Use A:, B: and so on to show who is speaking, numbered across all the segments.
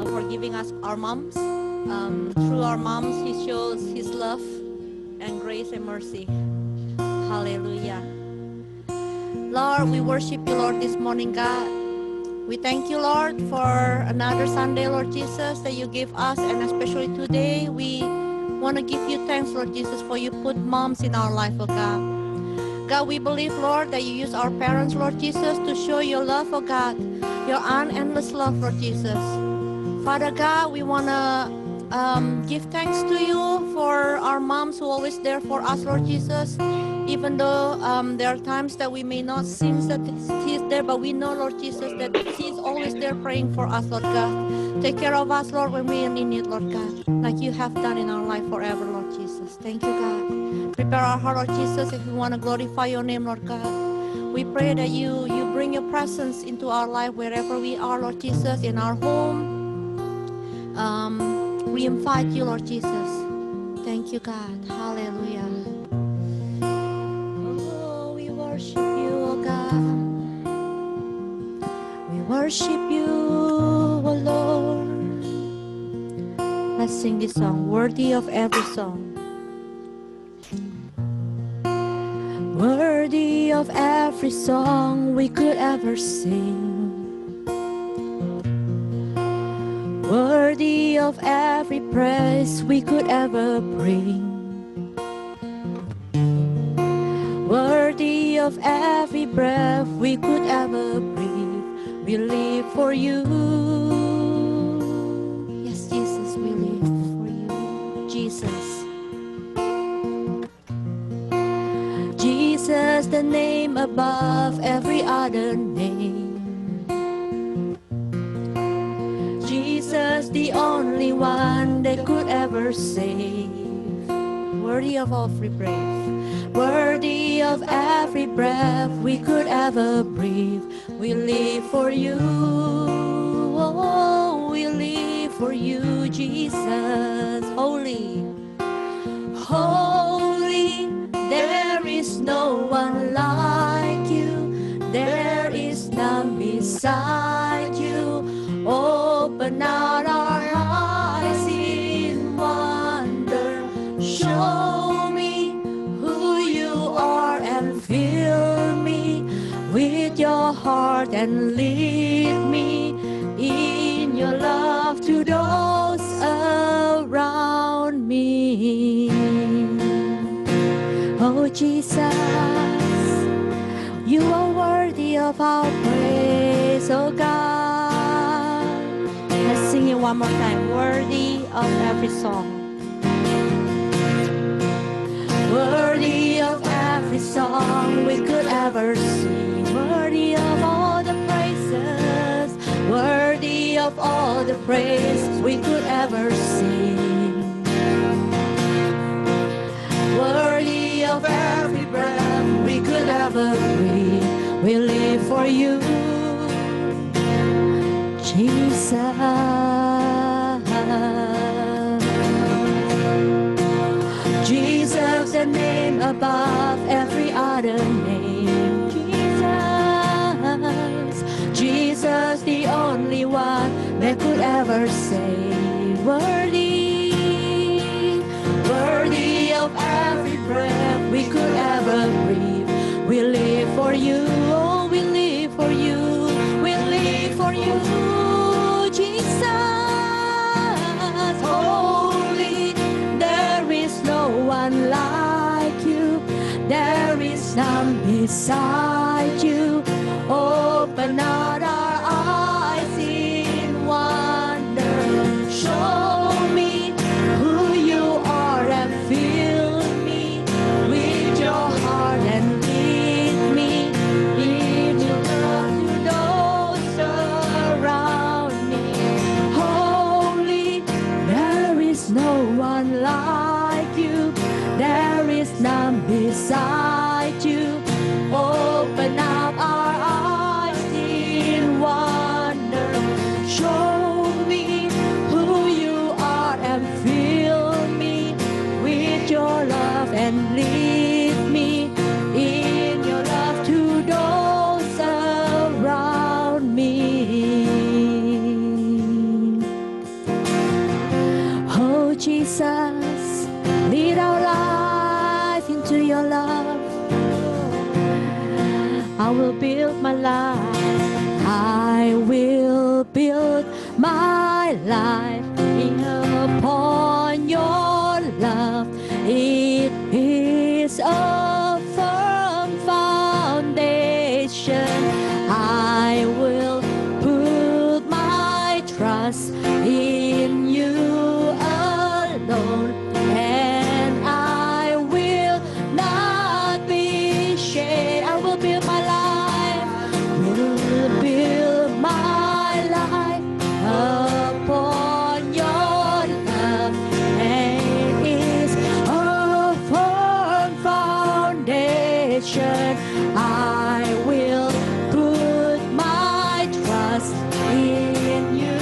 A: for giving us our moms. Through our moms, He shows His love and grace and mercy. Hallelujah. Lord, we worship you, Lord, this morning, God. We thank you, Lord, for another Sunday, Lord Jesus, that you give us, and especially today, we want to give you thanks, Lord Jesus, for you put moms in our life, oh God. God, we believe, Lord, that you use our parents, Lord Jesus, to show your love, oh God, your unendless love, Lord Jesus. Father God, we want to give thanks to you for our moms who are always there for us, Lord Jesus. Even though there are times that we may not sense that He is there, but we know, Lord Jesus, that He is always there praying for us, Lord God. Take care of us, Lord, when we are in need, Lord God, like you have done in our life forever, Lord Jesus. Thank you, God. Prepare our heart, Lord Jesus, if we want to glorify your name, Lord God. We pray that you bring your presence into our life wherever we are, Lord Jesus, in our home. We invite you, Lord Jesus. Thank you, God. Hallelujah. Oh, we worship you, oh God. We worship you, oh Lord. Let's sing this song, worthy of every song. Worthy of every song we could ever sing. Worthy of every praise we could ever bring. Worthy of every breath we could ever breathe. We live for you. Yes, Jesus, we live for you. Jesus. Jesus, the name above every other name. Jesus, the only one that could ever save. Worthy of every breath, worthy of every breath we could ever breathe. We live for you. Oh, we live for you, Jesus. Holy, holy, there is no one like you. There is none beside you. Open out our eyes in wonder. Show me who you are and fill me with your heart and lead me in your love to those around me. Oh Jesus, you are worthy of our praise, oh God. Let's sing it one more time. Worthy of every song. Worthy of every song we could ever sing. Worthy of all the praises. Worthy of all the praise we could ever sing. Worthy of every breath we could ever breathe. We live for you, Jesus. Jesus, the name above every other name. Jesus, Jesus, the only one that could ever save. Worthy, worthy of every breath we could ever breathe. We live for you, oh, we live for you, we live for you, Jesus. Holy, there is no one like you. There is none beside you. Open out our eyes in wonder. Show me who you are and fill me with your heart and lead me in your love to those around me. Holy, there is no one like you. There is none beside you. Open up our eyes in wonder. Show me who you are and fill me with your love and lead me in your love to those around me. Jesus, lead our life into your love. I will build my life. I will build my life upon your love. It is a firm foundation. I will put my trust in you alone, and I will not be shaken. I will build my life, will build my life upon your love, and it's a firm foundation. I will put my trust in you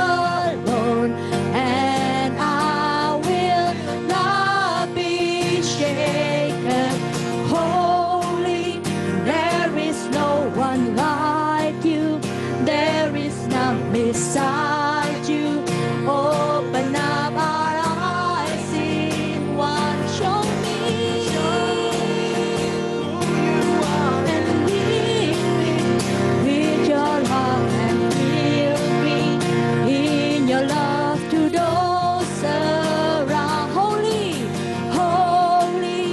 A: alone, and I will not be shaken. Holy, there is no one like you. There is none beside you. Open up our eyes in one. Show me who you are and lead me with your love and fill me in your love to those around. Holy, holy,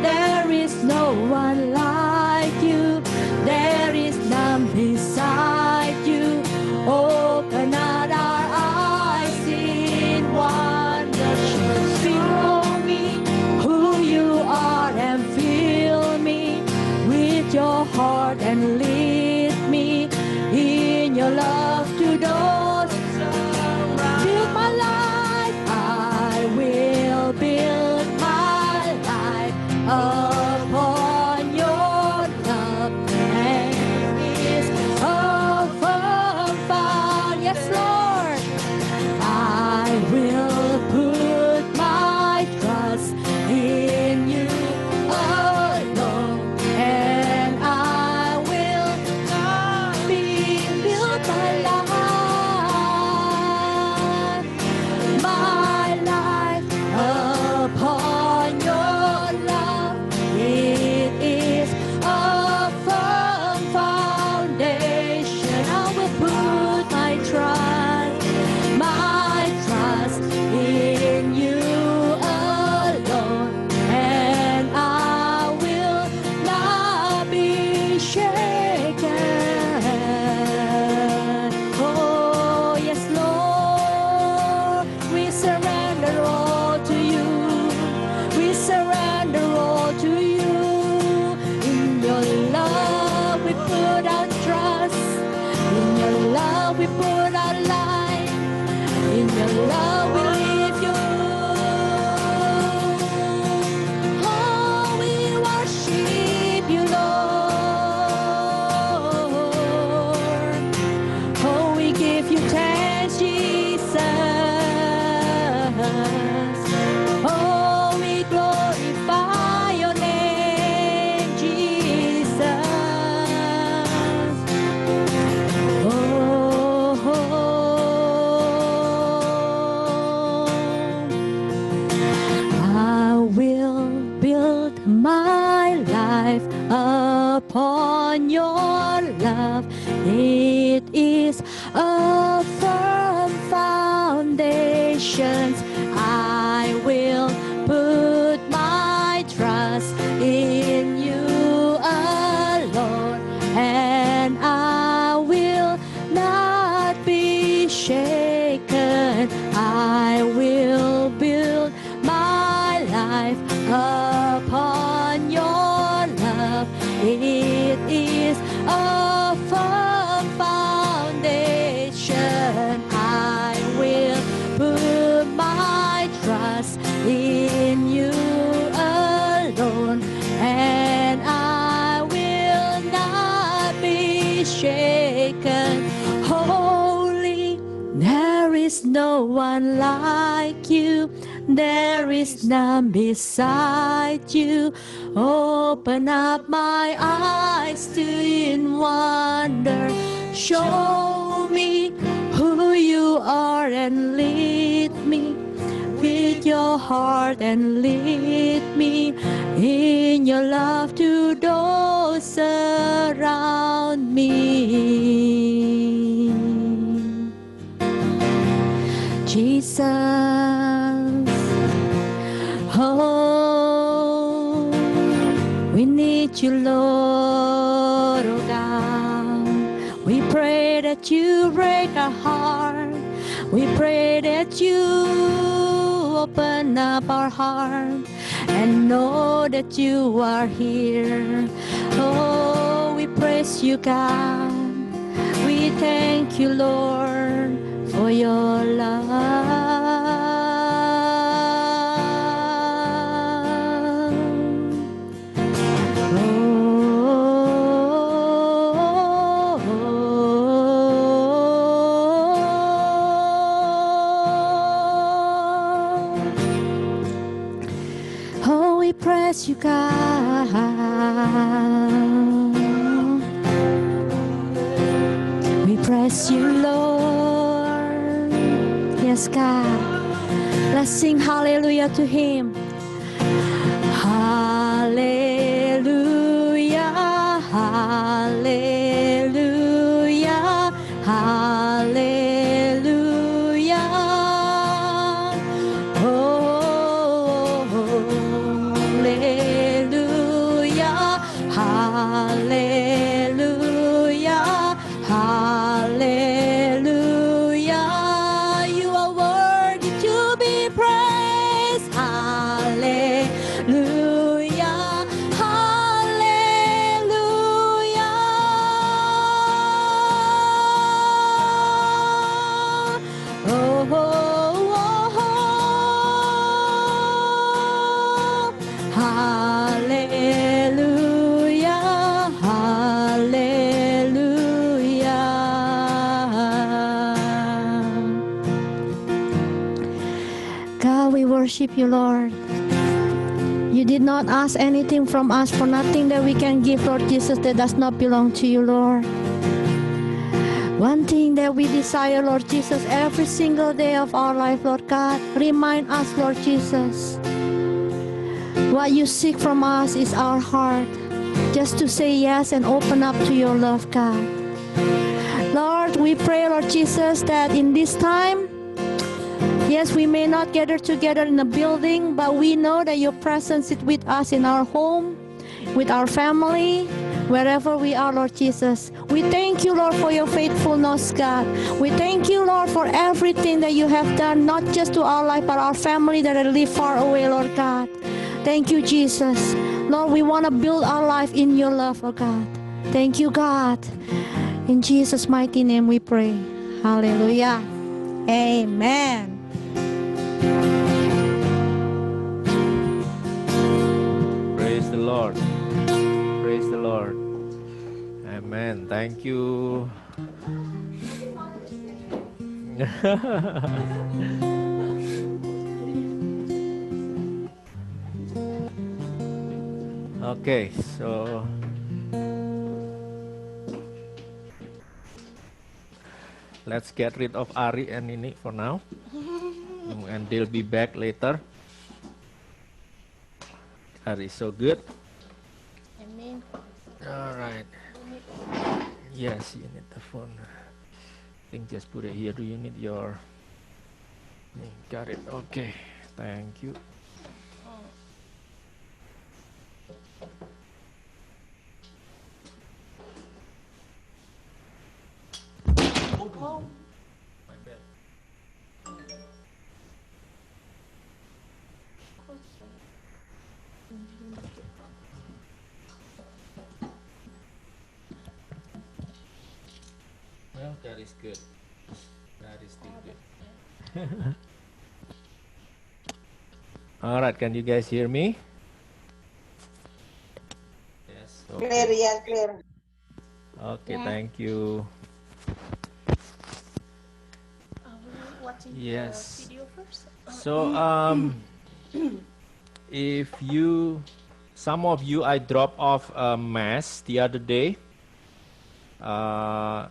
A: there is no one like you. There is none beside you. Open out our eyes in wonder. Show me who you are and fill me with your heart and lead me in your love to those around. Build my life. I will build my life upon your love, and it's a firm found. Yes, Lord. I will put my trust in you alone, and I will not be built my life upon your love. It is a firm foundation. I will put my trust in you alone, and I will not be shaken. Oh, yes, Lord, we surrender all to you. We surrender all to you. In your love we put our trust. In your love we put our life. In your love we live you. Oh, we worship you, Lord. Oh, we give you thanks, Jesus. Oh, we glorify your name, Jesus. I will build my life upon your love. It is a firm foundation. I will put my trust in you alone, and I will not be shaken. I will build my life upon your love. It is a firm foundation. I will put my trust in you alone, and I will not be shaken. Holy, there is no one like you. There is none beside you. Open up my eyes to in wonder. Show me who you are and lead me with with your heart and lead me in your love to those around me. Jesus, oh, we need you, Lord, oh God. We pray that you break our heart. We pray that you open up our heart and know that you are here. Oh, we praise you, God. We thank you, Lord, for your love. Oh, we praise you, God. We praise you, Lord. Yes, God. Let's sing hallelujah to Him. Hallelujah, hallelujah, hallelujah. Oh, hallelujah, hallelujah, hallelujah. You are worthy to be praised. Hallelujah, hallelujah. Oh, oh, oh, oh. Hallelujah, hallelujah. God, we worship you, Lord. You did not ask anything from us, for nothing that we can give, Lord Jesus, that does not belong to you, Lord. One thing that we desire, Lord Jesus, every single day of our life, Lord God, remind us, Lord Jesus, what you seek from us is our heart, just to say yes and open up to your love, God. Lord, we pray, Lord Jesus, that in this time, yes, we may not gather together in a building, but we know that your presence is with us in our home, with our family, wherever we are, Lord Jesus. We thank you, Lord, for your faithfulness, God. We thank you, Lord, for everything that you have done, not just to our life, but our family that live far away, Lord God. Thank you, Jesus. Lord, we want to build our life in your love, oh God. Thank you, God. In Jesus' mighty name we pray. Hallelujah. Amen.
B: Praise the Lord. Praise the Lord. Amen. Thank you. Okay, so let's get rid of Ari and Nini for now. And they'll be back later. Ari is so good.
A: Amen.
B: All right. Yes, you need the phone. I think just put it here. Do you need your... Got it. Okay. Thank you. Oh. My bad. Well, that is good. That is still good. All right, can you guys hear me? Yes. Okay.
C: Clear, yeah, clear.
B: Okay, thank you.
A: Watching
B: Yes.
A: the video first.
B: So, if you, some of you, I dropped off a mass the other day. The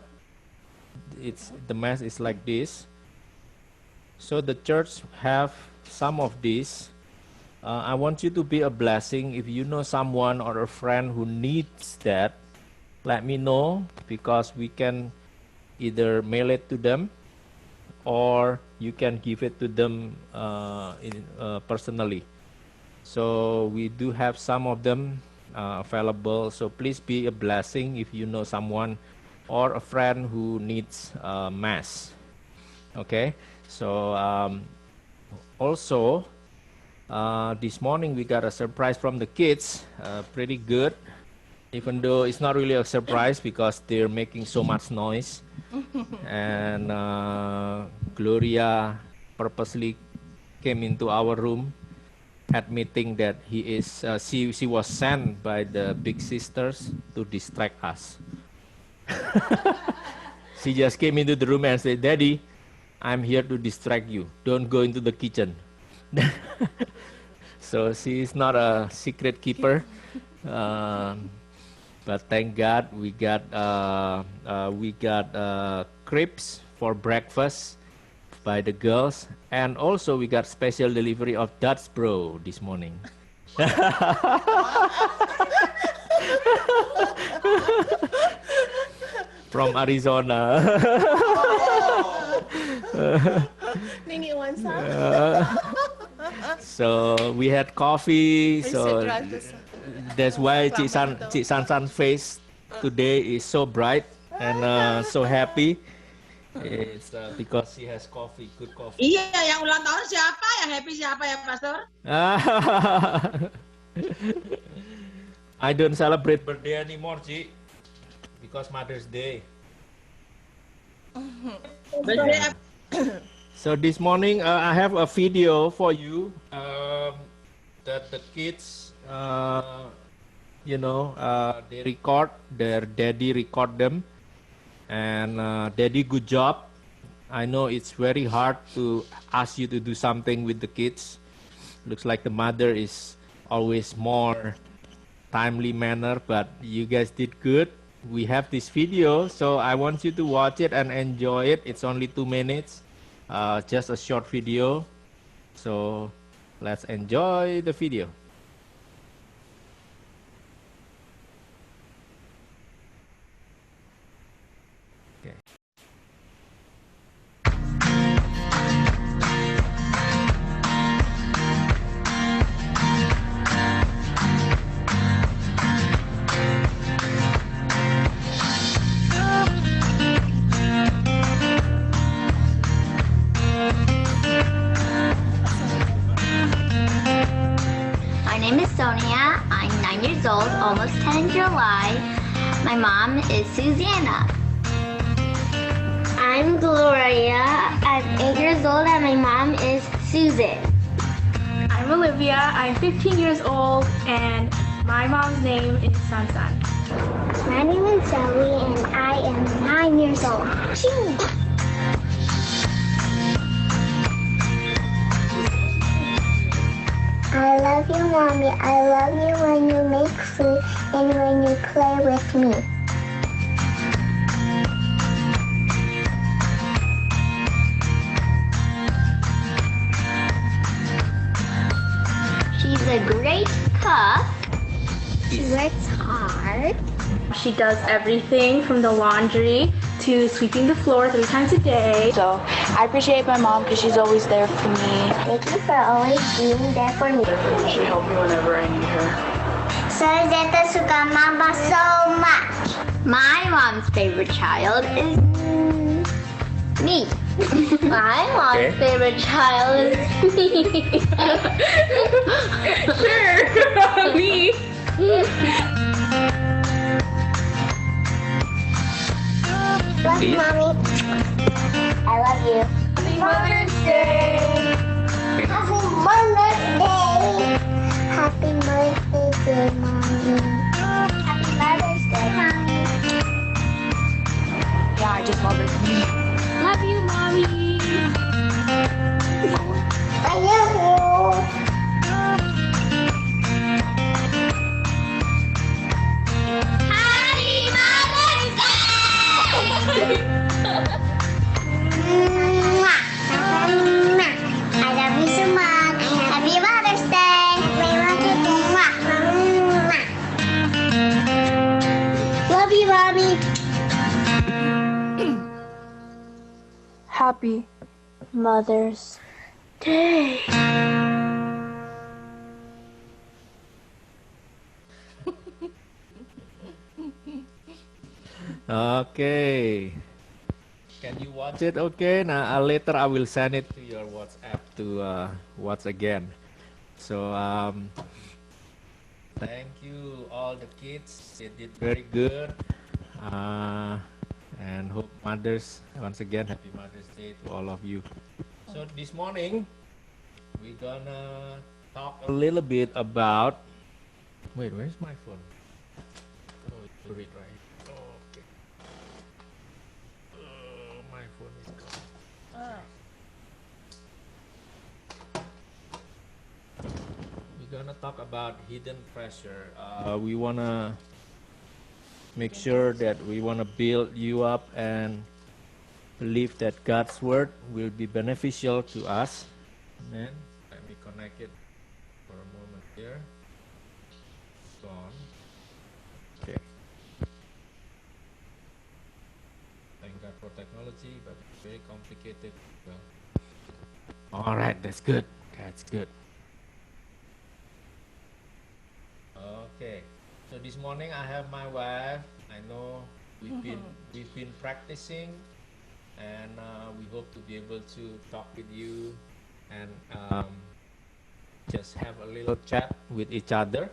B: mass is like this. So the church have some of these. I want you to be a blessing. If you know someone or a friend who needs that, let me know, because we can either mail it to them or you can give it to them personally. So we do have some of them available. So please be a blessing if you know someone or a friend who needs mass. Okay, so also this morning we got a surprise from the kids, pretty good, even though it's not really a surprise because they're making so much noise. And Gloria purposely came into our room admitting that she was sent by the big sisters to distract us. She just came into the room and said, "Daddy, I'm here to distract you. Don't go into the kitchen." So she is not a secret keeper, but thank God we got crepes for breakfast by the girls, and also we got special delivery of Dutch Bro this morning. From Arizona.
C: Nini wants some.
B: So we had coffee. So that's why Cik San's face today is so bright and so happy. It's because she has coffee, good coffee.
D: Iya, yang ulang tahun siapa? Yang happy siapa ya, Pastor?
B: I don't celebrate birthday anymore, Ci, because Mother's Day. So this morning I have a video for you that the kids, they record, their daddy record them, and daddy, good job. I know it's very hard to ask you to do something with the kids. Looks like the mother is always more timely manner, but you guys did good. We have this video, so I want you to watch it and enjoy it. It's only 2 minutes, just a short video. So let's enjoy the video. Okay.
E: My name is Sonia. I'm 9 years old, almost 10 in July. My mom is Susanna. I'm Gloria. I'm 8 years old and my mom is Susan.
F: I'm Olivia. I'm 15 years old and my mom's name is Sansan.
E: My name is Zoe and I am 9 years old. I love you, Mommy. I love you when you make food and when you play with me. She's a great cook. She works hard.
F: She does everything from the laundry to sweeping the floor 3 times a day.
G: So I appreciate my mom because she's always there for me.
E: Thank you for always being there for me.
G: She helped me whenever I need her.
E: So Zeta suka Mama so much. My mom's favorite child is me. My mom's favorite child is me.
F: Sure, me.
E: Love you, Mommy. I love you. Happy Mother's Day. Happy Mother's Day. Happy Mother's Day, Mommy. Happy Mother's Day, Mommy.
G: Yeah, I just love her.
F: Love you, Mommy.
E: I love you. Happy Mother's Day! Mwah. I love you so much. Mother's Day.
B: Okay. Can you watch it? Okay. Now later I will send it to your WhatsApp to watch again. So thank you all the kids. They did very good. And hope mothers, once again, happy Mother's Day to all of you. So this morning we're gonna talk a little bit about. Wait, where's my phone? Oh, it's right here. Oh, okay. My phone is gone. We're gonna talk about hidden pressure. We wanna make sure that we wanna build you up and believe that God's word will be beneficial to us. Amen. Let me connect it for a moment here. Gone. Okay. Thank God for technology, but it's very complicated. Well, all right, that's good. That's good. Okay. So this morning I have my wife. I know we've been practicing, and we hope to be able to talk with you and just have a little chat with each other.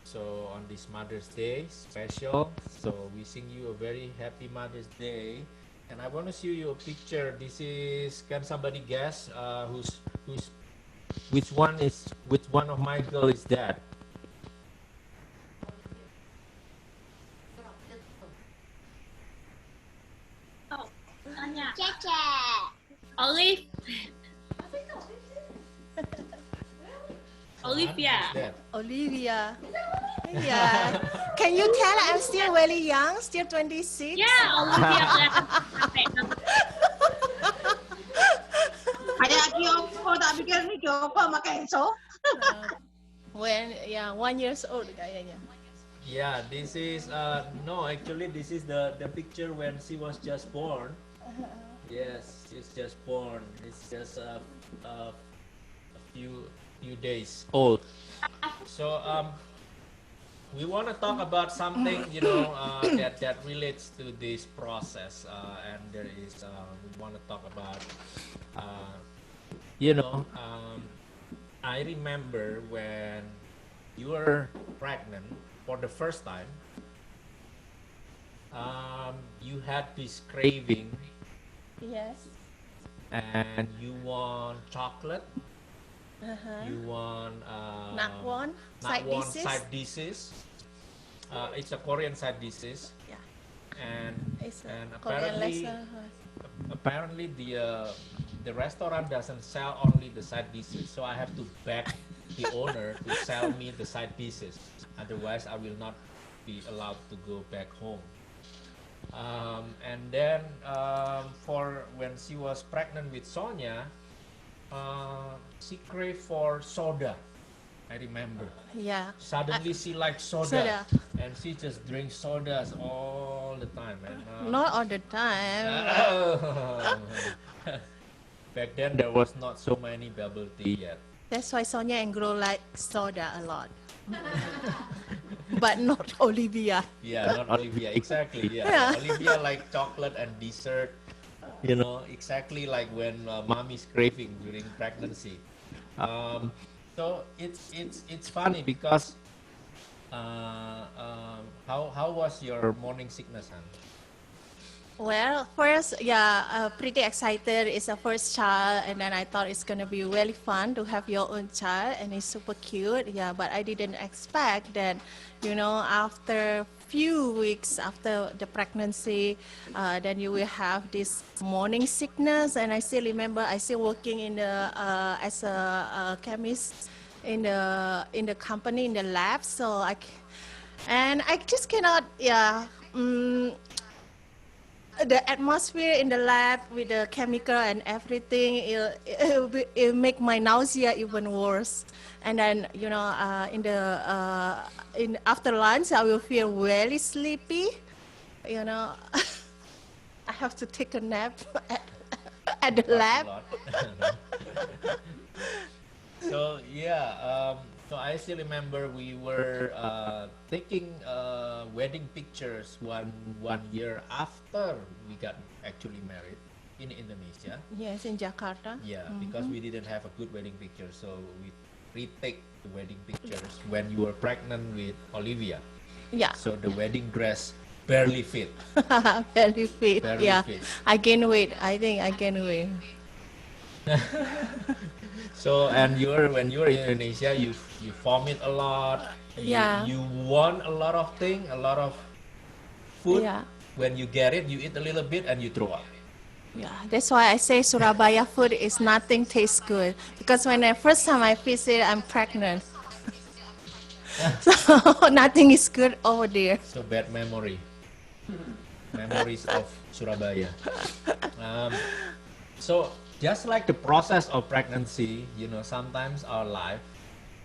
B: So on this Mother's Day special, so wishing you a very happy Mother's Day. And I want to show you a picture. This is, can somebody guess which one of my girl is that?
C: Olive. Olivia.
A: Olivia. Yeah. Can you tell I'm still very young, still 26?
C: Yeah, Olivia.
D: Ada Kyoko, tak pikir ni Kyoko sama Kenzo.
A: When 1 year old kayaknya.
B: Yeah, this is no, actually this is the picture when she was just born. Yes, she's just born. It's just a few days old. So we want to talk about something, you know, that relates to this process, and there is we want to talk about you know, I remember when you were pregnant for the first time, you had this craving.
A: Yes.
B: And you want chocolate. You want
A: Nakwan
B: side dishes. It's a Korean side dishes.
A: Yeah.
B: And
A: It's a
B: and
A: Korean
B: apparently the restaurant doesn't sell only the side dishes, so I have to beg the owner to sell me the side dishes. Otherwise, I will not be allowed to go back home. And then for when she was pregnant with Sonia, she craved for soda. I remember.
A: Yeah.
B: Suddenly she likes soda, and she just drinks sodas all the time. And,
A: Not all the time.
B: Back then there was not so many bubble tea yet.
A: That's why Sonia and Gro like soda a lot. But not Olivia.
B: Yeah, not Olivia. Exactly. Yeah.
A: Yeah.
B: Olivia like chocolate and dessert. You know, exactly like when mommy's craving during pregnancy. So it's funny because how was your morning sickness, hon?
A: Well, first, pretty excited. It's a first child, and then I thought it's gonna be really fun to have your own child, and it's super cute. Yeah, but I didn't expect that, you know, after few weeks after the pregnancy, then you will have this morning sickness. And I still remember, I still working in the as a chemist in the company in the lab. So I just cannot. The atmosphere in the lab with the chemical and everything, it make my nausea even worse. And then, you know, in after lunch, I will feel very sleepy. You know, I have to take a nap at the
B: quite a
A: lab.
B: lot. So yeah, so I still remember we were taking wedding pictures one year after we got actually married in Indonesia.
A: Yes, in Jakarta.
B: Yeah, because we didn't have a good wedding picture, so we retake the wedding pictures when you were pregnant with Olivia.
A: Yeah,
B: So the wedding dress barely fit.
A: very fit.
B: Very
A: Yeah,
B: fit.
A: I gain weight. I think I gain weight.
B: So and when you're in Indonesia, you vomit a lot.
A: Yeah.
B: You want a lot of things, a lot of food.
A: Yeah.
B: When you get it, you eat a little bit and you throw up.
A: Yeah, that's why I say Surabaya food is nothing tastes good because when I first time I visit, I'm pregnant. So nothing is good over there.
B: So bad memory. Memories of Surabaya. So just like the process of pregnancy, sometimes our life,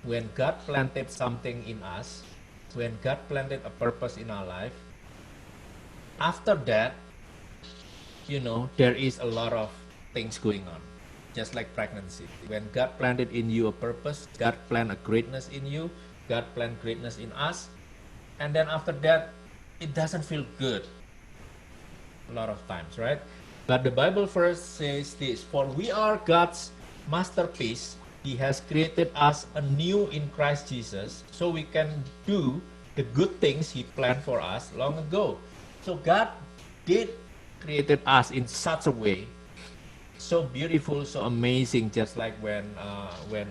B: when God planted something in us, when God planted a purpose in our life, after that, there is a lot of things going on, just like pregnancy. When God planted in you a purpose, God planted a greatness in you, God planted greatness in us, and then after that, it doesn't feel good a lot of times, right? But the Bible verse says this: for we are God's masterpiece. He has created us anew in Christ Jesus so we can do the good things He planned for us long ago. So God did created us in such a way, so beautiful, so amazing, just like when we're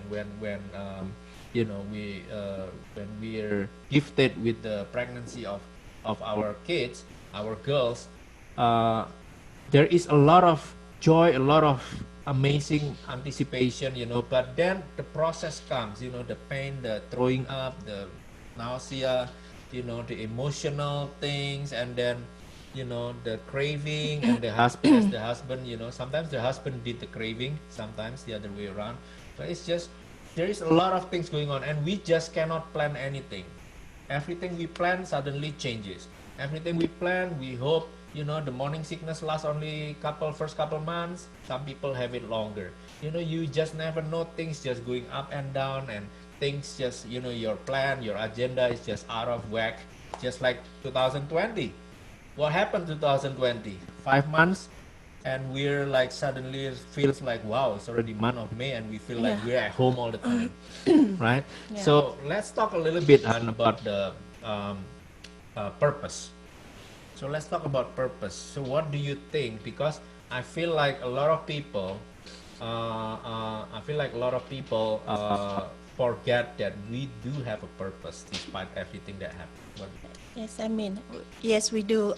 B: gifted with the pregnancy of our kids, our girls, there is a lot of joy, a lot of amazing anticipation, but then the process comes, the pain, the throwing up, the nausea, the emotional things, and then the craving, and the husband, sometimes the husband did the craving, sometimes the other way around. So it's just, there is a lot of things going on, and we just cannot plan anything. Everything we plan suddenly changes. Everything we plan, we hope, the morning sickness lasts only first couple months. Some people have it longer. You just never know, things just going up and down, and things just, your plan, your agenda is just out of whack. Just like 2020. What happened 2020? 5 months, and we're like, suddenly it feels like, wow, it's already month of May, and we feel like we're at home all the time, right?
A: Yeah.
B: So let's talk a little bit, Han, about the purpose. So let's talk about purpose. So what do you think? Because I feel like a lot of people, forget that we do have a purpose despite everything that happened.
A: Yes, we do.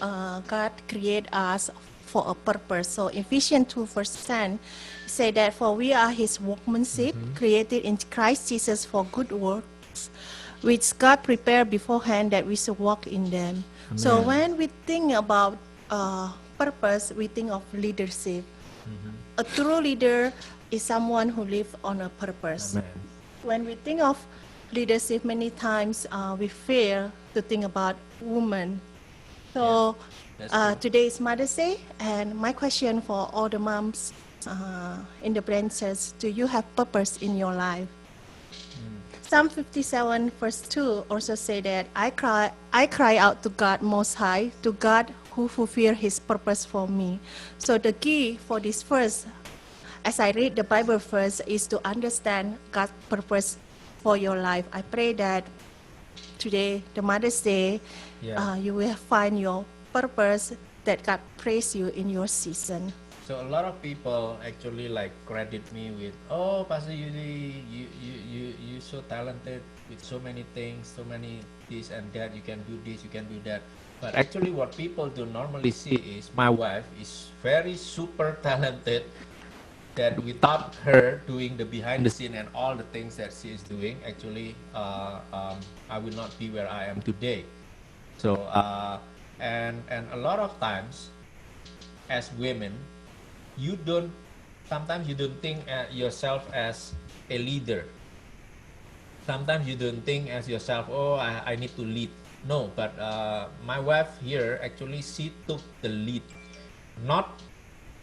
A: God create us for a purpose. So Ephesians 2 verse 10 say that for we are His workmanship, created in Christ Jesus for good works, which God prepared beforehand that we should walk in them. So
B: Amen.
A: when we think about purpose, we think of leadership. A true leader is someone who lives on a purpose.
B: Amen.
A: When we think of leadership, many times we fail to think about women. So
B: That's true.
A: today is Mother's Day, and my question for all the moms in the branches: do you have purpose in your life? Psalm 57 verse 2 also say that I cry out to God Most High, to God who fulfill His purpose for me. So the key for this verse, as I read the Bible verse, is to understand God's purpose for your life. I pray that today, the Mother's Day,
B: Yeah.
A: you will find your purpose, that God praise you in your season.
B: So a lot of people actually like credit me with, oh, Pastor Yudi, you so talented with so many things, so many this and that. You can do this, you can do that. But actually, what people do normally see is my wife is very super talented. That without her doing the behind the scene and all the things that she is doing, actually, I will not be where I am today. So and a lot of times, as women, sometimes you don't think yourself as a leader. Sometimes you don't think as yourself, oh, I need to lead. No, but my wife here, actually, she took the lead. Not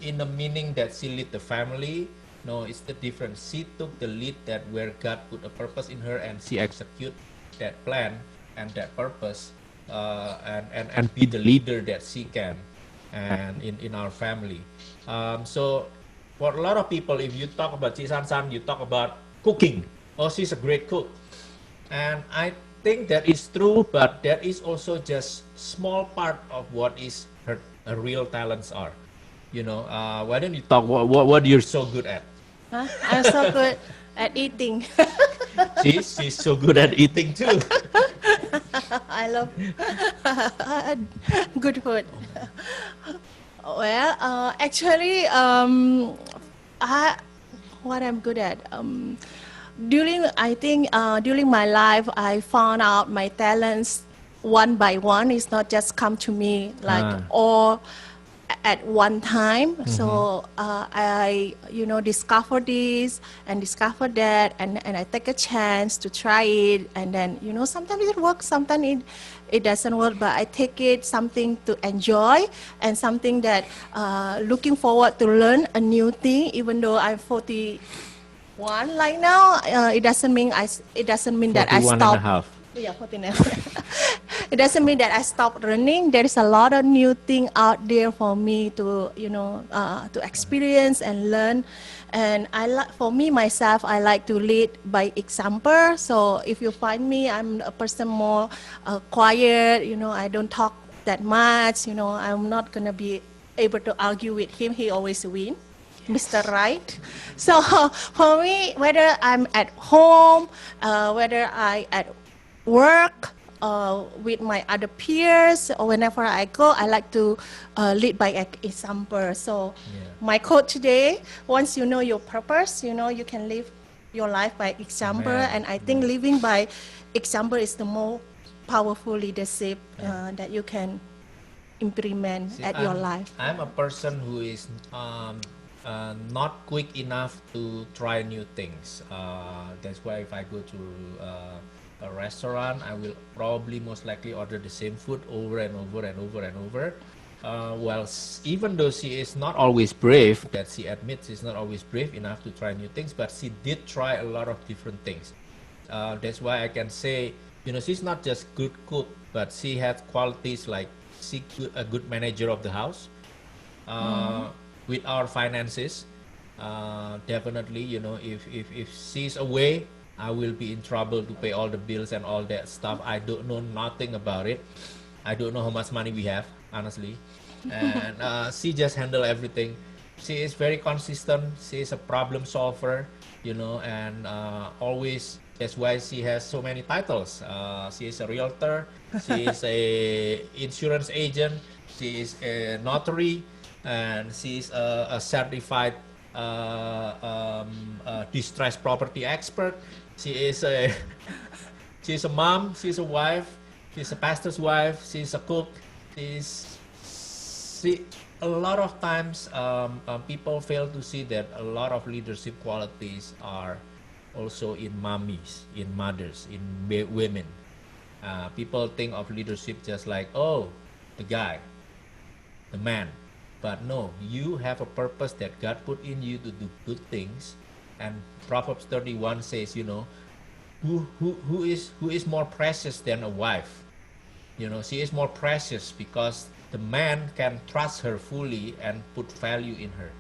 B: in the meaning that she lead the family. No, it's the difference. She took the lead that where God put a purpose in her, and she execute that plan and that purpose, and be the leader that she can, and in our family. So for a lot of people, if you talk about Chi San San, you talk about cooking. Oh, she's a great cook, and I think that is true, but that is also just small part of what is her real talents are. You know, why don't you talk what you're so good at?
H: Huh? I'm so good at eating.
B: She's so good at eating too.
H: I love good food. Well, actually, what I'm good at. During my life, I found out my talents one by one. It's not just come to me like all at one time. So I discover this and discover that, and I take a chance to try it, and then sometimes it works, sometimes it doesn't work, but I take it something to enjoy and something that looking forward to learn a new thing. Even though I'm 41 right now, it doesn't mean that I
B: 41
H: stop.
B: and a half.
H: Yeah, 49. It doesn't mean that I stopped running. There is a lot of new things out there for me to to experience and learn. And for me myself, I like to lead by example. So if you find me, I'm a person more quiet. I don't talk that much. I'm not gonna be able to argue with him. He always win. Mr. Right. So for me, whether I'm at home, whether I at work, with my other peers, or whenever I go, I like to lead by example. So my quote today: once you know your purpose, you can live your life by example.
B: Amen.
H: And I think living by example is the more powerful leadership that you can implement
B: See,
H: at your life.
B: I'm a person who is not quick enough to try new things. That's why if I go to a restaurant, I will probably most likely order the same food over and over and over and over. Well, even though she is not always brave, that she admits she's not always brave enough to try new things, but she did try a lot of different things. That's why I can say, she's not just good cook, but she has qualities like a good manager of the house. With our finances, definitely, if she's away, I will be in trouble to pay all the bills and all that stuff. I don't know nothing about it. I don't know how much money we have, honestly. And she just handle everything. She is very consistent. She is a problem solver, and always, that's why she has so many titles. She is a realtor. She is a insurance agent. She is a notary. And she's a certified distressed property expert. She's a mom. She's a wife. She's a pastor's wife. She's a cook. A lot of times people fail to see that a lot of leadership qualities are also in mommies, in mothers, in women. People think of leadership just like, oh, the guy, the man. But no, you have a purpose that God put in you to do good things. And Proverbs 31 says, who is more precious than a wife? She is more precious because the man can trust her fully and put value in her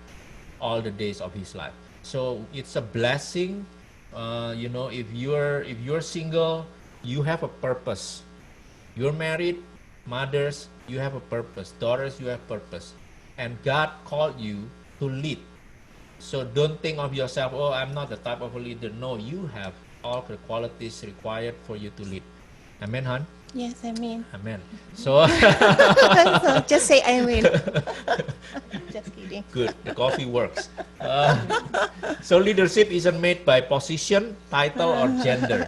B: all the days of his life. So it's a blessing. If you're single, you have a purpose. You're married, mothers, you have a purpose. Daughters, you have purpose. And God called you to lead. So don't think of yourself, oh, I'm not the type of a leader. No, you have all the qualities required for you to lead. Amen, hon?
H: Yes, I mean.
B: Amen. So,
H: So just say amen. Just kidding.
B: Good, the coffee works. So leadership isn't made by position, title, or gender.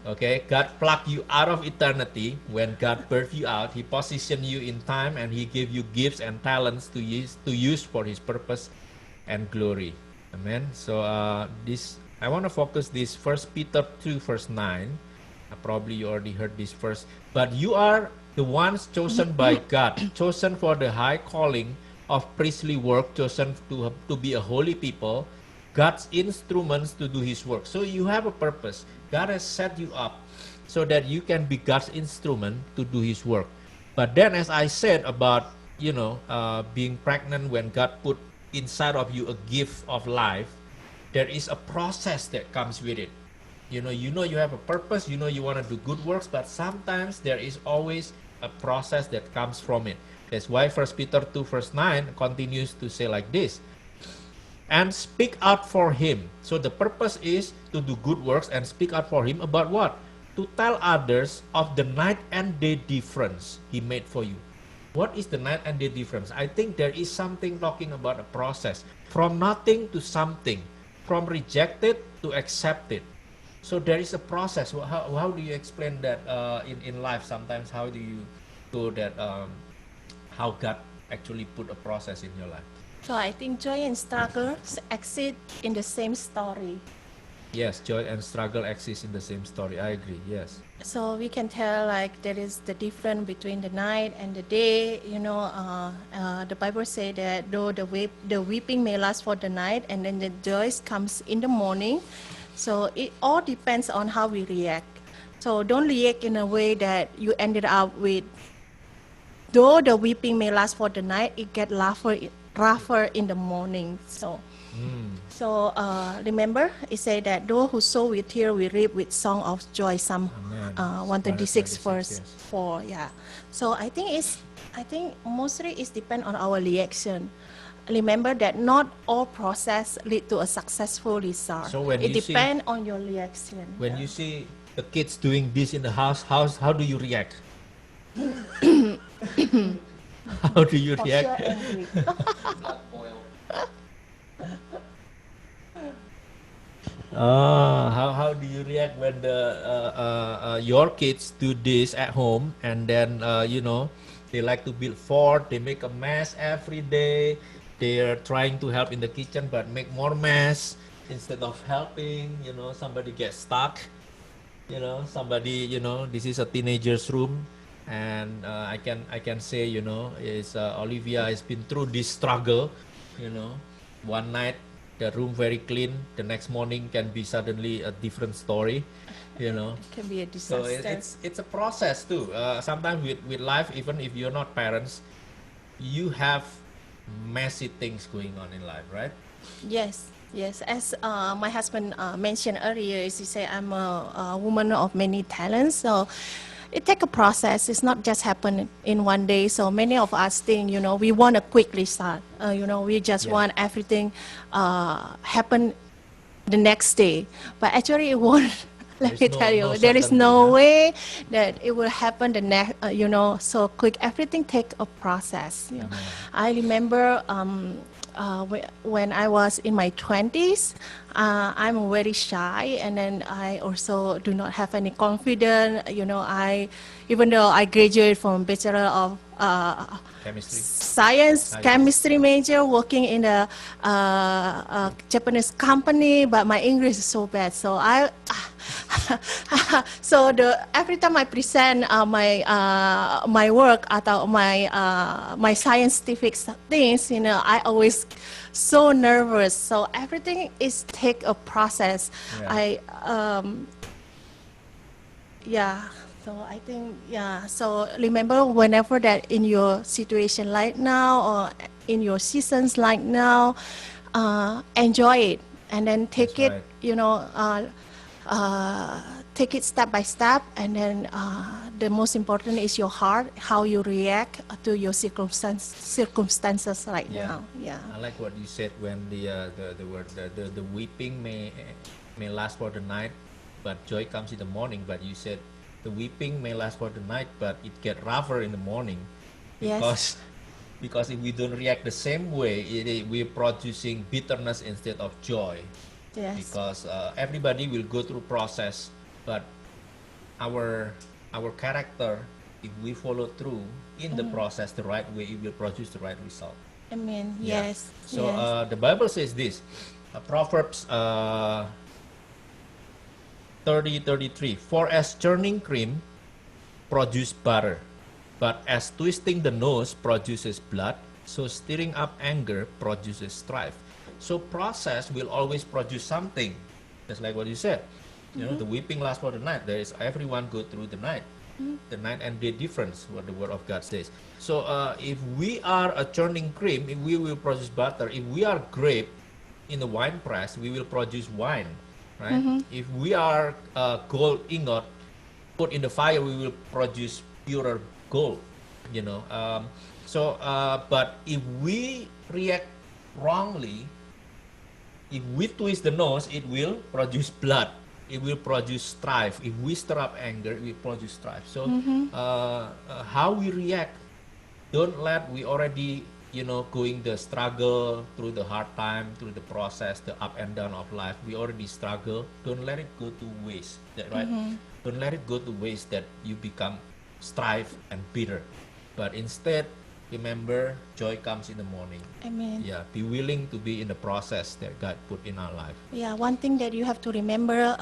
B: Okay, God plucked you out of eternity. When God birthed you out, He positioned you in time, and He gave you gifts and talents to use for His purpose and glory. Amen. So I want to focus this 1 Peter 2 verse 9. Probably you already heard this verse. But you are the ones chosen by God, chosen for the high calling of priestly work, chosen to be a holy people, God's instruments to do His work. So you have a purpose. God has set you up so that you can be God's instrument to do His work. But then, as I said about, being pregnant, when God put inside of you a gift of life, there is a process that comes with it. You have a purpose, you want to do good works, but sometimes there is always a process that comes from it. That's why 1 Peter 2 verse 9 continues to say like this, and speak out for Him. So the purpose is to do good works and speak out for Him about what? To tell others of the night and day difference He made for you. What is the night and day difference? I think there is something talking about a process. From nothing to something. From rejected to accepted. So there is a process. How do you explain that in life? Sometimes how do you go that how God actually put a process in your life?
H: So I think joy and struggle exist in the same story.
B: Yes, joy and struggle exist in the same story. I agree, yes.
H: So we can tell like there is the difference between the night and the day. The Bible says that though the weeping may last for the night, and then the joy comes in the morning. So it all depends on how we react. So don't react in a way that you ended up with, though the weeping may last for the night, it get rougher in the morning. So remember, it said that those who sow with tears will reap with song of joy. Psalm 126 verse 4. Yeah. So I think mostly it's depend on our reaction. Remember that not all process lead to a successful result.
B: So when
H: it
B: you
H: depends on your reaction.
B: When you see the kids doing this in the house, how do you react? How do you
H: For
B: react?
H: sure angry.
B: How do you react when your kids do this at home, and then they like to build fort, they make a mess every day, they're trying to help in the kitchen but make more mess instead of helping, somebody gets stuck, this is a teenager's room, and I can say, is Olivia has been through this struggle, one night the room very clean, the next morning can be suddenly a different story,
H: It can be a
B: So
H: disaster.
B: it's a process too. Sometimes with life, even if you're not parents, you have messy things going on in life, right?
H: Yes. As my husband mentioned earlier, he said I'm a woman of many talents. So it takes a process. It's not just happen in one day. So many of us think, we want a quick result. We just want everything happen the next day. But actually it won't. Let me tell you, there is no way that it will happen the next, so quick. Everything takes a process. I remember when I was in my 20s, I'm very shy, and then I also do not have any confidence. Even though I graduated from Bachelor of Science, chemistry major, working in a Japanese company, but my English is so bad. So every time I present my work atau my scientific things, I always so nervous. So everything is take a process. So I think, so remember, whenever that in your situation like now, or in your seasons like now, enjoy it, and then take
B: That's
H: it, take it step by step, and then the most important is your heart, how you react to your circumstances right now. Yeah.
B: I like what you said when the word the weeping may last for the night, but joy comes in the morning. But you said the weeping may last for the night, but it get rougher in the morning,
H: Yes.
B: because if we don't react the same way, we're producing bitterness instead of joy.
H: Yes.
B: Because everybody will go through process, but our character, if we follow through in the process the right way, it will produce the right result.
H: Amen.
B: Yeah.
H: Yes.
B: So
H: yes.
B: the Bible says this, Proverbs 30:33. For as churning cream produces butter, but as twisting the nose produces blood, So stirring up anger produces strife. So process will always produce something. Just like what you said. You know, the weeping lasts for the night. There is everyone go through the night. The night and day difference, what the word of God says. So if we are a churning cream, we will produce butter. If we are grape in the wine press, we will produce wine, right? If we are gold ingot put in the fire, we will produce purer gold, you know. But if we react wrongly, if we twist the nose, it will produce blood. It will produce strife. If we stir up anger, it will produce strife. So how we react, don't let we already, you know, going the struggle through the hard time, through the process, the up and down of life. We already struggle. Don't let it go to waste, right? Don't let it go to waste that you become strife and bitter. But instead, remember, joy comes in the morning.
H: Amen.
B: Yeah, be willing to be in the process that God put in our life.
H: Yeah, one thing that you have to remember,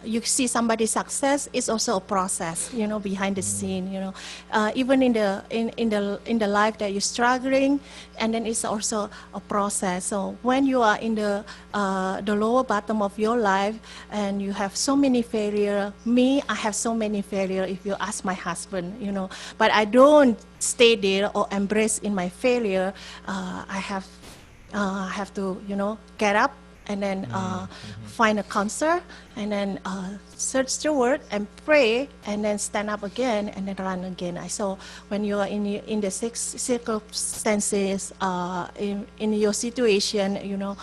H: you see somebody's success is also a process, you know, behind the scene, you know. Even in the life that you're struggling, and then it's also a process. So when you are in the lower bottom of your life and you have so many failure, I have so many failure if you ask my husband, you know, but I don't stay there or embrace in my failure. I have to, you know, get up and then find a counselor and then search the word and pray and then stand up again and then run again. So when you are in the circumstances, in your situation, you know,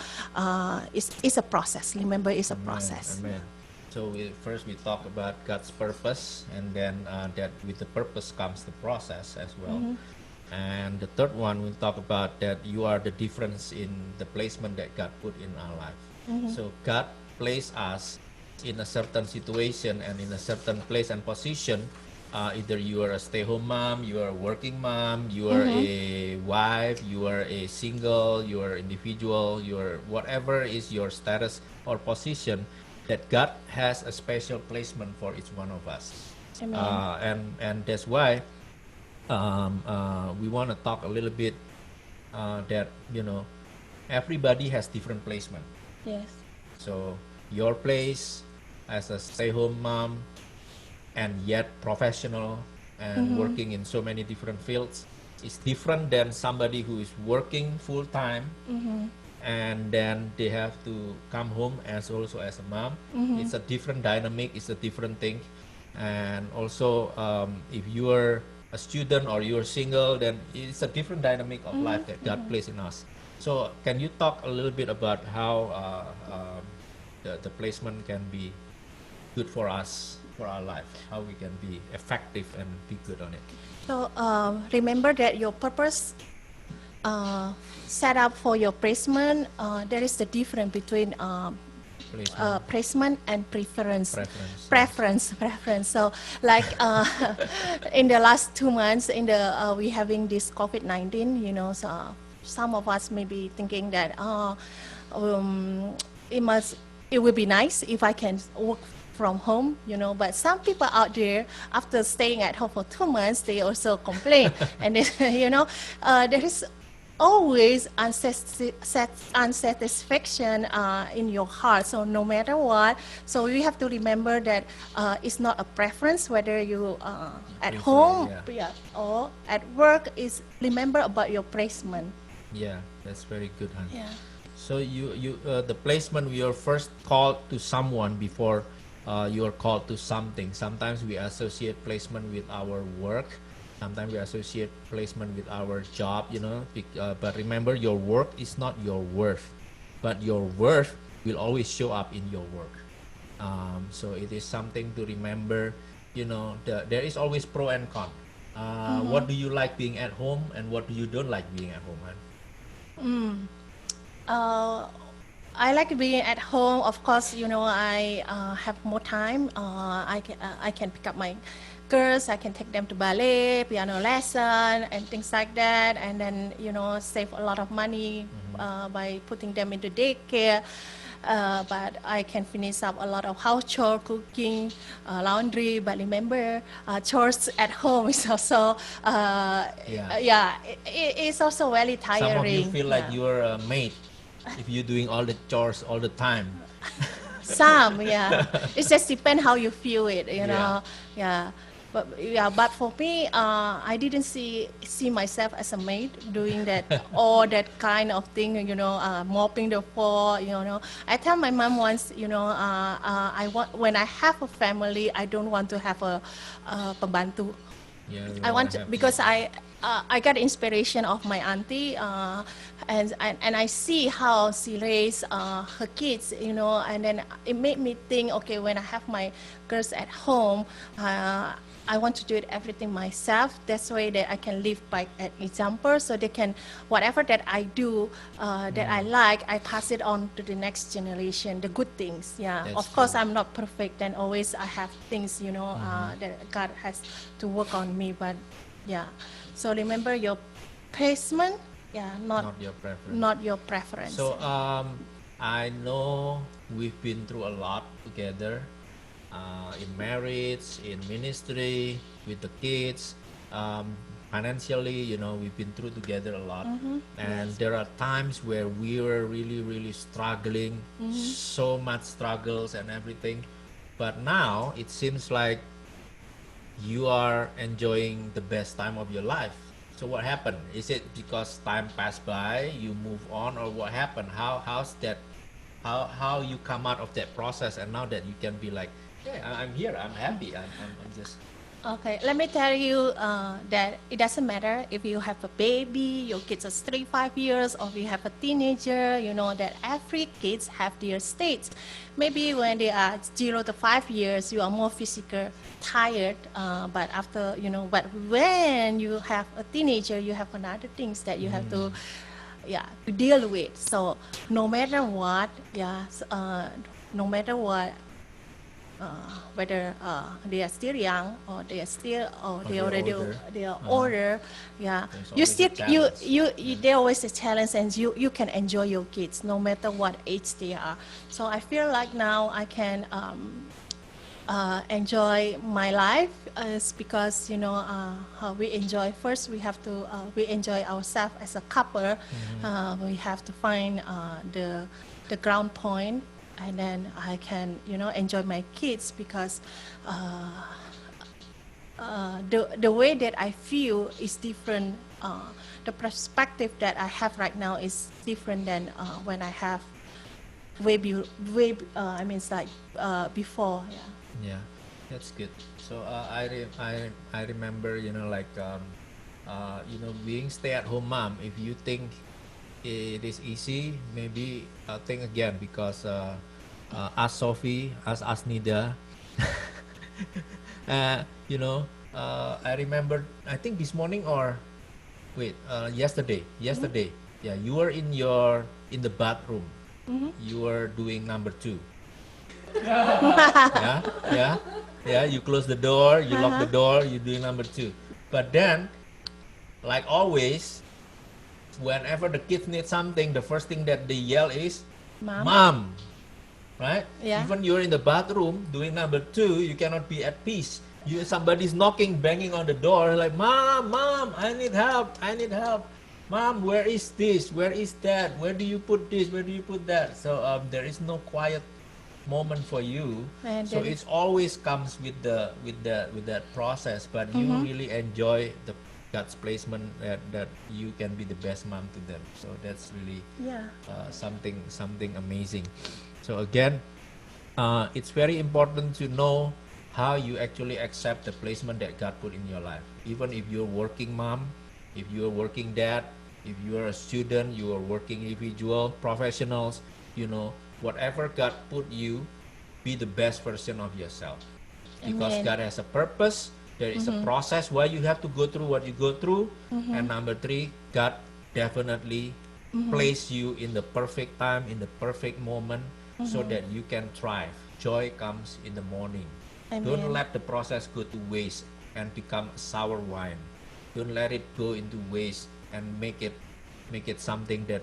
H: it's a process. Remember, it's a process.
B: Amen. So first we talk about God's purpose, and then that with the purpose comes the process as well. And the third one, we'll talk about that you are the difference in the placement that God put in our life. So God placed us in a certain situation and in a certain place and position. Either you are a stay-home mom, you are a working mom, you are a wife, you are a single, you are individual, you are whatever is your status or position, that God has a special placement for each one of us. And that's why we want to talk a little bit that, you know, everybody has different placement.
H: Yes.
B: So your place as a stay-home mom and yet professional and working in so many different fields is different than somebody who is working full-time and then they have to come home as also as a mom. It's a different dynamic, it's a different thing. And also if you are a student or you're single, then it's a different dynamic of life that God placed in us. So can you talk a little bit about how the placement can be good for us, for our life, how we can be effective and be good on it?
H: So remember that your purpose set up for your placement, there is the difference between placement and preference. So like in the last 2 months, we having this COVID-19, you know, so some of us may be thinking that it would be nice if I can work from home, you know, but some people out there, after staying at home for 2 months, they also complain. And then, you know, there is always unsatisfaction in your heart. So no matter what, so you have to remember that it's not a preference whether you at home or at work. Is remember about your placement.
B: Yeah, that's very good, hon.
H: Yeah.
B: So you the placement, we are first called to someone before you are called to something. Sometimes we associate placement with our work. Sometimes we associate placement with our job, you know. But remember, your work is not your worth, but your worth will always show up in your work. So it is something to remember. You know, there is always pro and con. What do you like being at home, and what do you don't like being at home, man?
H: I like being at home. Of course, you know, I have more time. I can pick up my girls. I can take them to ballet, piano lesson, and things like that. And then, you know, save a lot of money by putting them into daycare. but I can finish up a lot of house chore, cooking, laundry. But remember, chores at home is also, it's also very tiring.
B: Some of you feel like
H: Yeah.
B: you're a maid if you're doing all the chores all the time.
H: Some, yeah. It just depends how you feel it, you know. Yeah. But for me, I didn't see myself as a maid doing that all that kind of thing, you know, mopping the floor, you know. I tell my mom once, you know, I want when I have a family, I don't want to have a pembantu.
B: Yeah,
H: I want to, because I got inspiration of my auntie, and I see how she raised her kids, you know, and then it made me think, okay, when I have my girls at home, I want to do it everything myself. That's way that I can live by an example, so they can, whatever that I do that I like, I pass it on to the next generation, the good things. Yeah,
B: That's
H: of course
B: true.
H: I'm not perfect, and always I have things, you know, that God has to work on me. But yeah, so remember your placement. Yeah,
B: Not your preference.
H: not your preference.
B: So I know we've been through a lot together, in marriage, in ministry, with the kids, financially. You know, we've been through together a lot, and there are times where we were really struggling, so much struggles and everything. But now it seems like you are enjoying the best time of your life. So what happened? Is it because time passed by, you move on, or what happened? How's that? How you come out of that process, and now that you can be like, yeah, I'm here, I'm happy, I'm just.
H: Okay, let me tell you that it doesn't matter if you have a baby, your kids are 3, 5 years, or if you have a teenager, you know that every kids have their states. Maybe when they are 0 to 5 years, you are more physical tired, but after, you know, but when you have a teenager, you have another things that you have to, to deal with. So no matter what, no matter what, whether they are still young or they are still or they
B: they're
H: already
B: older.
H: they are older,
B: There's
H: you
B: always a
H: still
B: challenge.
H: you there always a challenge, and you can enjoy your kids no matter what age they are. So I feel like now I can enjoy my life, is because, you know, we enjoy, first we have to we enjoy ourselves as a couple. We have to find the ground point, and then I can, you know, enjoy my kids, because the way that I feel is different. The perspective that I have right now is different than when I have I mean, it's like before.
B: Yeah, that's good. So I remember, you know, like you know, being stay-at-home mom. If you think it is easy, maybe think again, because ask Sophie, ask Nida. You know, I remember, I think this morning, or wait, yesterday. Yeah, you were in the bathroom. You were doing number 2. Yeah. You close the door, you lock the door, you do number 2. But then, like always, whenever the kids need something, the first thing that they yell is mom. Right?
H: Yeah.
B: Even you're in the bathroom doing number 2, you cannot be at peace. Somebody's knocking, banging on the door, like, mom, I need help. Mom, where is this? Where is that? Where do you put this? Where do you put that? So there is no quiet moment for you.
H: And
B: So
H: there
B: it always comes with that process. But you really enjoy the God's placement, that you can be the best mom to them. So that's really something amazing. So again, it's very important to know how you actually accept the placement that God put in your life. Even if you're working mom, if you're working dad, if you're a student, you are working individual, professionals, you know, whatever God put you, be the best version of yourself. Because
H: Amen.
B: God has a purpose. There is a process why you have to go through what you go through. And number 3, God definitely place you in the perfect time, in the perfect moment, so that you can thrive. Joy comes in the morning.
H: Amen.
B: Don't let the process go to waste and become sour wine. Don't let it go into waste and make it something that,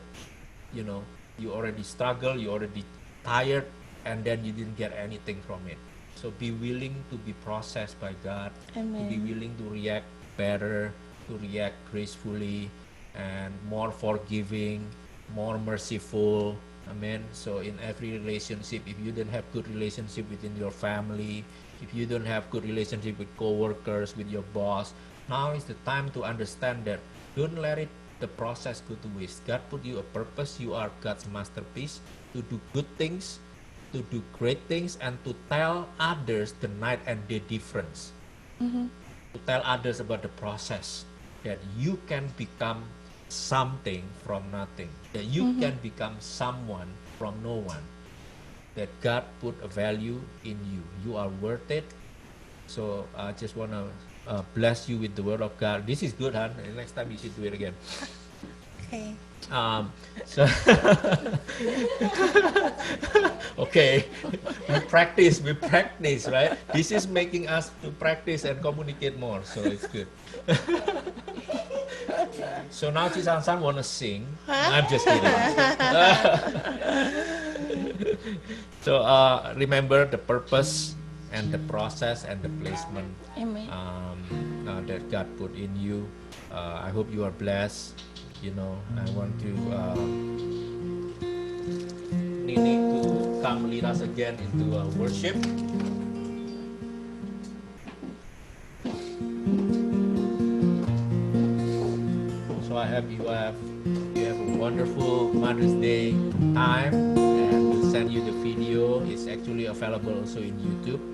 B: you know, you already struggle, you already tired and then you didn't get anything from it. So be willing to be processed by God, to be
H: Amen.
B: willing to react better, to react gracefully and more forgiving, more merciful. Amen. So in every relationship, if you don't have good relationship within your family, if you don't have good relationship with co-workers, with your boss, now is the time to understand that don't let it the process go to waste. God put you a purpose. You are God's masterpiece to do good things, to do great things, and to tell others the night and day difference. To tell others about the process, that you can become something from nothing, that you can become someone from no one, that God put a value in you. You are worth it. So I just want to bless you with the word of God. This is good, huh? Next time you should do it again.
H: Okay.
B: So okay, we practice, right? This is making us to practice and communicate more, so it's good. So now Chi-san wanna sing. I'm just kidding. So remember the purpose and the process and the placement
H: Amen.
B: that God put in you. I hope you are blessed. You know, I want to Nini to come lead us again into worship. So I hope you have a wonderful Mother's Day time, and we'll send you the video. It's actually available also in YouTube.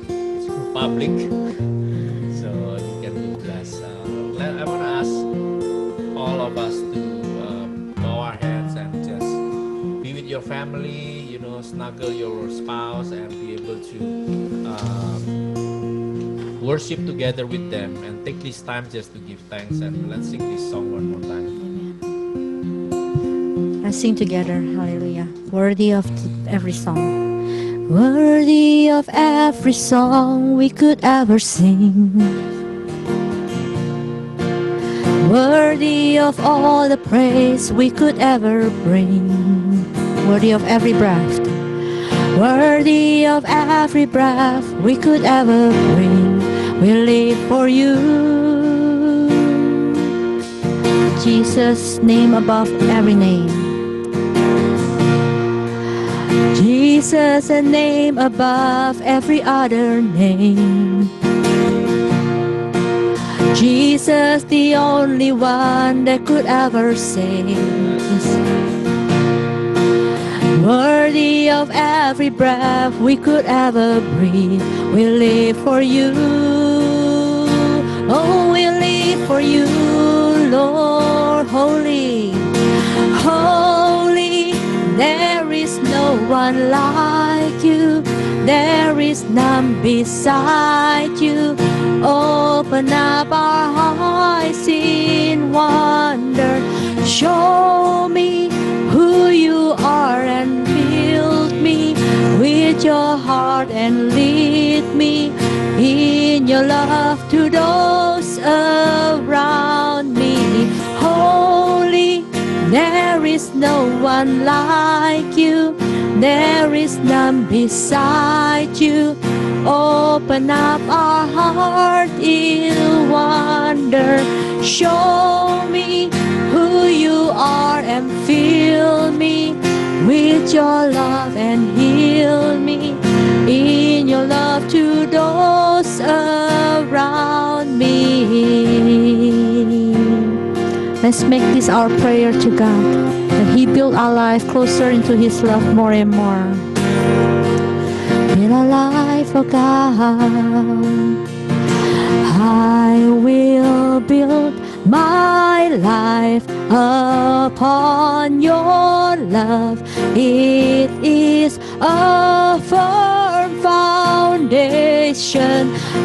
B: It's public, so you can be blessed. I want to ask all of us to bow our heads and just be with your family, you know, snuggle your spouse and be able to worship together with them, and take this time just to give thanks. And let's sing this song one more time.
A: Let's sing together. Hallelujah. Worthy of every song. Worthy of every song we could ever sing. Worthy of all the praise we could ever bring. Worthy of every breath. Worthy of every breath we could ever bring. We live for you. Jesus' name above every name. Jesus, a name above every other name. Jesus, the only one that could ever save us. Worthy of every breath we could ever breathe. We live for you. Oh, we live for you, Lord. Holy, holy, there is no one like you. There is none beside you. Open up our eyes in wonder. Show me who you are and build me with your heart and lead me in your love to those around me. Holy, there is no one like you. There is none beside you. Open up our heart in wonder. Show me who you are and fill me with your love and heal me in your love to those around me. Let's make this our prayer to God, that He build our life closer into His love more and more. Build our life, oh God. I will build my life upon your love. It is a firm foundation.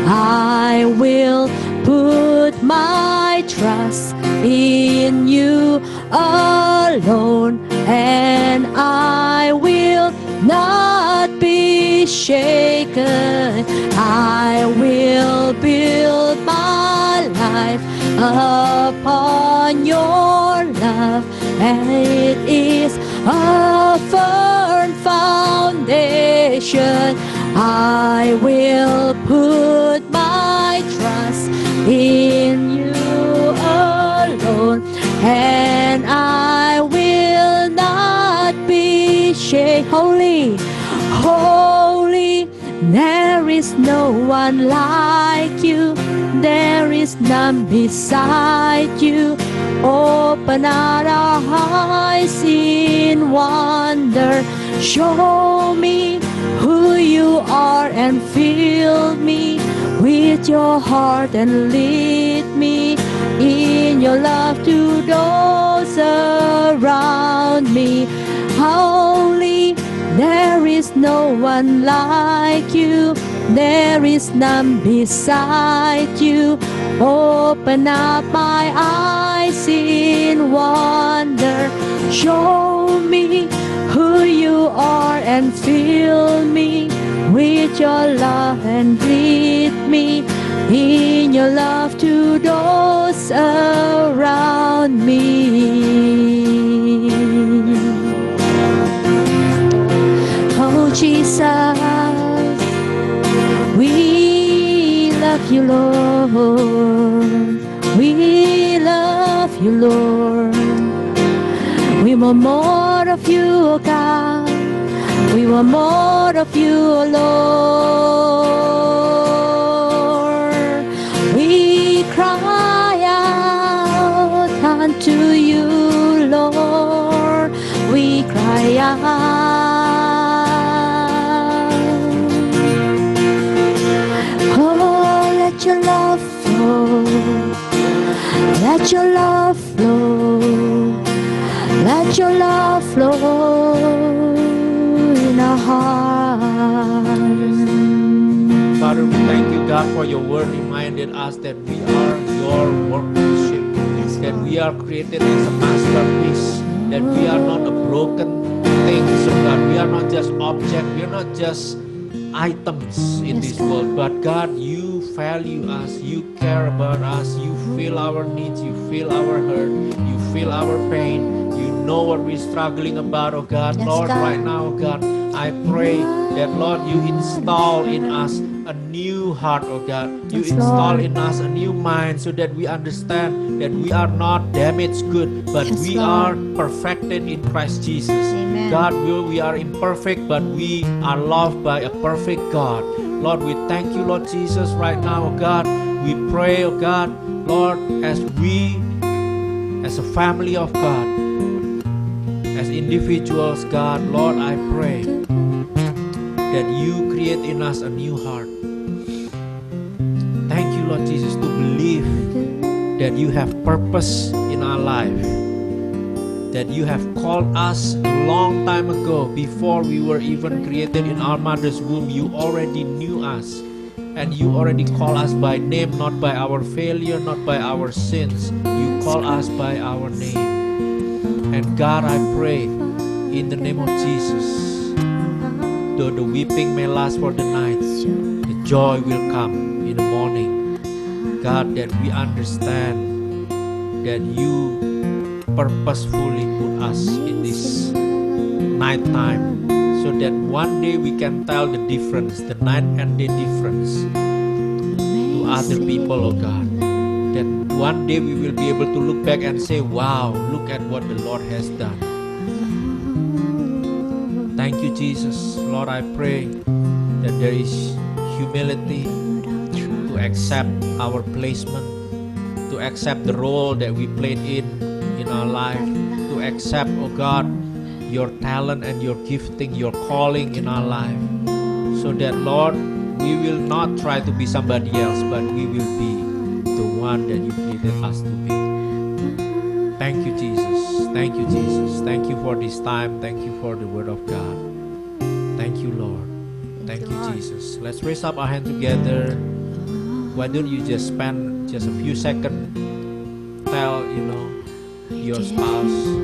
A: I will put my trust in you alone, and I will not be shaken. I will build my life upon your love, and it is a firm foundation. I will put my trust in you alone, and I will not be shaken. Holy, holy, there is no one like you. There is none beside you. Open out our eyes in wonder. Show me who you are and fill me with your heart and lead me in your love to those around me. Holy, there is no one like you. There is none beside you. Open up my eyes in wonder. Show me who you are and fill me with your love and lead me in your love to those around me. Oh Jesus, we love you, Lord. We love you, Lord. We want more of you, oh God. We want more of you, oh Lord. We cry out unto you, Lord. We cry out. Oh, let your love flow. Let your love flow. Let your love flow in our hearts.
B: Father, we thank you, God, for your word reminded us that we are your workmanship, that we are created as a masterpiece, that we are not a broken thing, so God, we are not just objects, we are not just items in this world, but God, you value us, you care about us, you feel our needs, you feel our hurt, you feel our pain. You know what we're struggling about, oh God.
A: Yes,
B: Lord,
A: God.
B: right now, oh God, I pray that, Lord, you install in us a new heart, oh God. You
A: Yes,
B: install
A: Lord.
B: in us a new mind so that we understand that we are not damaged good, but
A: Yes,
B: we
A: Lord.
B: are perfected in Christ Jesus.
A: Amen.
B: God, we are imperfect, but we are loved by a perfect God. Lord, we thank you, Lord Jesus, right now, oh God. We pray, oh God, Lord, as we, as a family of God, as individuals, God, Lord, I pray that you create in us a new heart. Thank you, Lord Jesus, to believe that you have purpose in our life, that you have called us a long time ago, before we were even created in our mother's womb. You already knew us, and you already call us by name, not by our failure, not by our sins. You call us by our name. And God, I pray in the name of Jesus, though the weeping may last for the night, the joy will come in the morning. God, that we understand that you purposefully put us in this night time, so that one day we can tell the difference, the night and day difference, to other people, oh God. That one day we will be able to look back and say, wow, look at what the Lord has done. Thank you, Jesus. Lord, I pray that there is humility to accept our placement, to accept the role that we played in our life, to accept, oh God, your talent and your gifting, your calling in our life, so that, Lord, we will not try to be somebody else, but we will be the one that you created us to be. Thank you, Jesus. Thank you, Jesus. Thank you for this time. Thank you for the word of God. Thank you, Lord. Thank you, Jesus. Let's raise up our hand together. Why don't you just spend just a few seconds, tell, your spouse,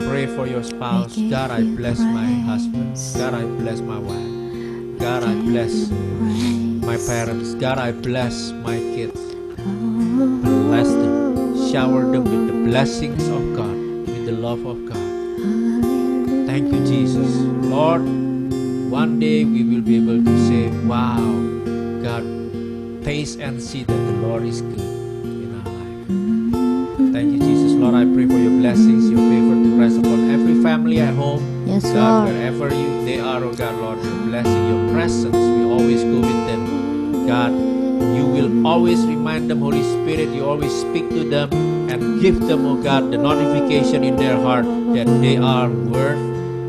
B: pray for your spouse. God, I bless my husband. God, I bless my wife. God, I bless my parents. God, I bless my kids. Bless them. Shower them with the blessings of God, with the love of God. Thank you, Jesus. Lord, one day we will be able to say, wow, God, taste and see that the Lord is good in our life. Thank you, Jesus. Lord, I pray for your blessings, your favor to rest upon every family at home.
A: Yes,
B: God,
A: Lord.
B: wherever they are, oh God, Lord, your blessing, your presence will always go with them. God, you will always remind them, Holy Spirit, you always speak to them and give them, oh God, the notification in their heart that they are worth,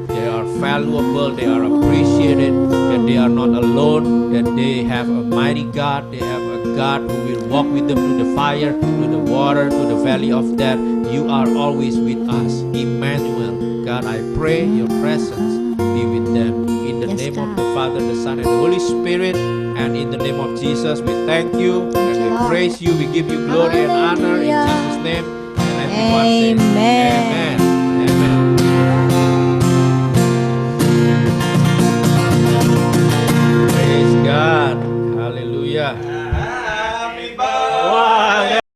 B: they are valuable, they are appreciated, that they are not alone, that they have a mighty God, they have a God who will walk with them through the fire, through the water, through the valley of death. You are always with us, Emmanuel. God, I pray your presence be with them. In the
A: Yes,
B: name of
A: God.
B: the Father, the Son, and the Holy Spirit, and in the name of Jesus, we thank you and
A: you,
B: we
A: Lord.
B: praise you. We give you glory and honor in
A: Hallelujah.
B: Jesus' name. And everyone says,
A: Amen.
B: Amen. Amen. Praise God. Hallelujah.